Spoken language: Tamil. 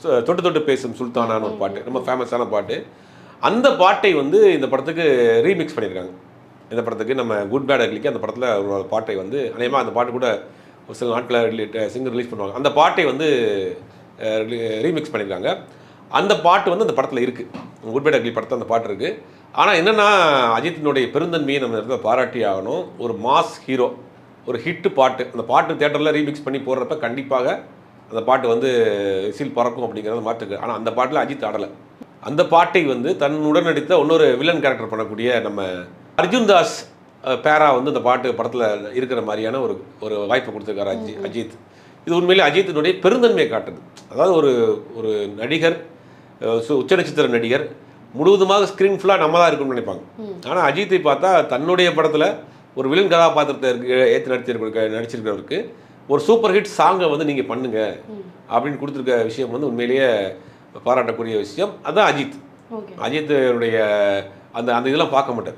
தொட்டு தொட்டு பேசும் சுல்தானான்னு ஒரு பாட்டு, ரொம்ப ஃபேமஸான பாட்டு. அந்த பாட்டை வந்து இந்த படத்துக்கு ரீமிக்ஸ் பண்ணியிருக்காங்க. இந்த படத்துக்கு நம்ம குட் பேட் அக்லிக்கு அந்த படத்தில் ஒரு பாட்டை வந்து அநேகமாக அந்த பாட்டு கூட ஒரு சில நாட்களில் சிங்கர் ரிலீஸ் பண்ணுவாங்க. அந்த பாட்டை வந்து ரீமிக்ஸ் பண்ணியிருக்காங்க. அந்த பாட்டு வந்து அந்த படத்தில் இருக்குது. குட் பேட் அக்லி படத்தில் அந்த பாட்டு இருக்குது. ஆனால் என்னென்னா அஜித்தினுடைய பெருந்தன்மையை நம்ம இடத்துல பாராட்டி ஆகணும். ஒரு மாஸ் ஹீரோ, ஒரு ஹிட்டு பாட்டு, அந்த பாட்டு தேட்டரில் ரீமிக்ஸ் பண்ணி போடுறப்ப கண்டிப்பாக அந்த பாட்டு வந்து விசில் பறக்கும் அப்படிங்கிறது மாற்றுக்கு. ஆனால் அந்த பாட்டில் அஜித் ஆடலை. அந்த பாட்டை வந்து தன்னுடன் நடித்த இன்னொரு வில்லன் கேரக்டர் பண்ணக்கூடிய நம்ம அர்ஜுன் தாஸ் பேரா வந்து இந்த பாட்டு படத்தில் இருக்கிற மாதிரியான ஒரு வாய்ப்பை கொடுத்துருக்காரு அஜித். இது உண்மையிலே அஜித்தினுடைய பெருந்தன்மையை காட்டுது. அதாவது ஒரு நடிகர், உச்ச நட்சத்திர நடிகர், முழுவதுமாக ஸ்க்ரீன் ஃபுல்லாக நம்ம தான் இருக்கணும்னு நினைப்பாங்க. ஆனால் அஜித்தை பார்த்தா தன்னுடைய படத்தில் ஒரு வில்லன் கதாபாத்திரத்தை ஏற்று நடிச்சிருக்கிறவருக்கு ஒரு சூப்பர் ஹிட் சாங்கை வந்து நீங்கள் பண்ணுங்க அப்படின்னு கொடுத்துருக்க விஷயம் வந்து உண்மையிலேயே பாராட்டக்கூடிய விஷயம். அதுதான் அஜித். அஜித்துடைய அந்த இதெல்லாம் பார்க்க மாட்டார்.